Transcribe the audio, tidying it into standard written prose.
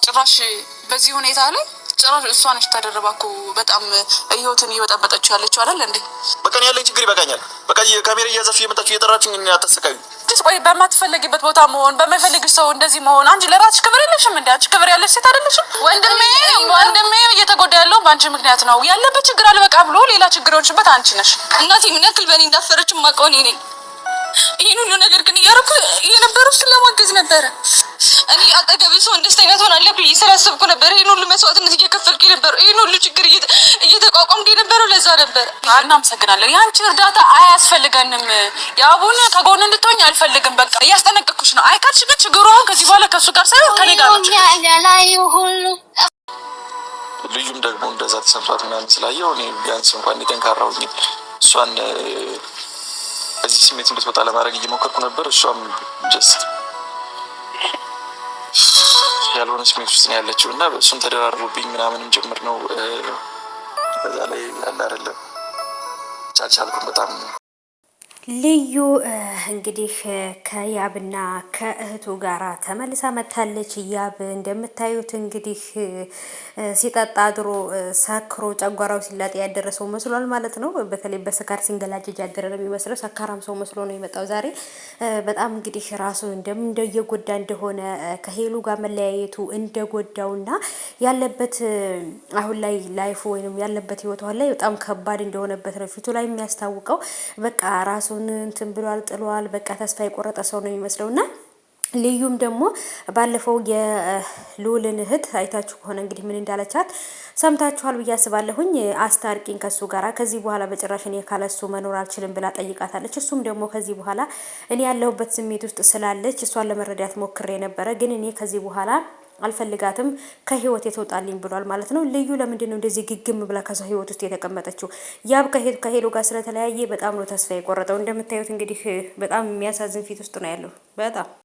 ጭራሽ በዚህ ሁኔታ ላይ ጭራሽ እሷ ነች ተደረባኩ በጣም ህይወትን እየበጠበጠችው ያለችው አይደል እንዴ? በቃ ያለኝ ችግር ይበቃኛል። በቃ ካሜራ እያዘፍሽ የመጣችሁ እየጠራችኝ አታሰቃዩ። ቆይ በማትፈልጊበት ቦታ መሆን በማይፈልግሽ ሰው እንደዚህ መሆን አንቺ ለራስሽ ክብር የለሽም እንዴ? አንቺ ክብር ያለሽ ሴት አይደለሽም? ወንድሜ እየተጎዳ ያለው በአንቺ ምክንያት ነው። ያለበት ችግር አልበቃ ብሎ ሌላ ችግር ሆንሽበት አንቺ ነሽ። እናቴ ምን ያክል በእኔ እንዳፈረች ማውቀው እኔ ነኝ። ይሄን ሁሉ ነገር ግን እያደረኩ የነበረው ስለማገዝ ነበረ። እኔ አጠገብ ሰው ደስተኛ ትሆናለህ ብዬ ስላሰብኩ ነበር። ይሄን ሁሉ መስዋዕትነት እየከፈልኩ ነበር። ይሄን ሁሉ ችግር እየተቋቋምኩ ነበር። ለዛ ነበር። እናመሰግናለሁ። ያንቺ እርዳታ አያስፈልገንም። ያቡን ከጎን እንድትሆኝ አልፈልግም። በቃ እያስጠነቀቅኩሽ ነው። አይካልሽ ግን ችግሩ አሁን ከዚህ በኋላ ከሱ ጋር ሳይሆን ከኔ ጋር ነው። ልዩም ደግሞ እንደዛ ተሰምቷት ምናምን ስላየው እኔ ቢያንስ እንኳን ጠንካራው እሷን እዚህ ስሜት እንድትወጣ ለማድረግ እየሞከርኩ ነበር። እሷም ጀስት ያልሆነ ስሜት ውስጥ ነው ያለችው እና እሱም ተደራርቦብኝ ምናምንም ጭምር ነው። በዛ ላይ ያለ አይደለም ቻልቻልኩም በጣም ልዩ እንግዲህ ከያብና ከእህቱ ጋራ ተመልሳ መታለች። ያብ እንደምታዩት እንግዲህ ሲጠጣ አድሮ ሰክሮ ጨጓራው ሲላጥ ያደረሰው መስሏል ማለት ነው። በተለይ በስካር ሲንገላጀጅ ያደረ ነው የሚመስለው። ሰካራም ሰው መስሎ ነው የመጣው ዛሬ። በጣም እንግዲህ ራሱ እንደየጎዳ እንደሆነ ከሄሉ ጋር መለያየቱ እንደጎዳውና ያለበት አሁን ላይ ላይፉ ወይንም ያለበት ህይወቱ ላይ በጣም ከባድ እንደሆነበት ነው ፊቱ ላይ የሚያስታውቀው። በቃ ራሱ እንትን ብሏል ጥሏል። በቃ ተስፋ የቆረጠ ሰው ነው የሚመስለውና ልዩም ደግሞ ባለፈው የልዑልን እህት አይታችሁ ከሆነ እንግዲህ ምን እንዳለቻት ሰምታችኋል ብዬ አስባለሁኝ። አስታርቂኝ ከሱ ጋራ ከዚህ በኋላ በጭራሽ እኔ ካለሱ መኖር አልችልም ብላ ጠይቃታለች። እሱም ደግሞ ከዚህ በኋላ እኔ ያለሁበት ስሜት ውስጥ ስላለች እሷን ለመረዳት ሞክሬ ነበረ፣ ግን እኔ ከዚህ በኋላ አልፈልጋትም ከህይወት የተውጣልኝ ብሏል ማለት ነው። ልዩ ለምንድን ነው እንደዚህ ግግም ብላ ከሰው ህይወት ውስጥ የተቀመጠችው? ያብ ከሄሉ ጋር ስለተለያየ በጣም ነው ተስፋ የቆረጠው። እንደምታዩት እንግዲህ በጣም የሚያሳዝን ፊት ውስጥ ነው ያለው በጣም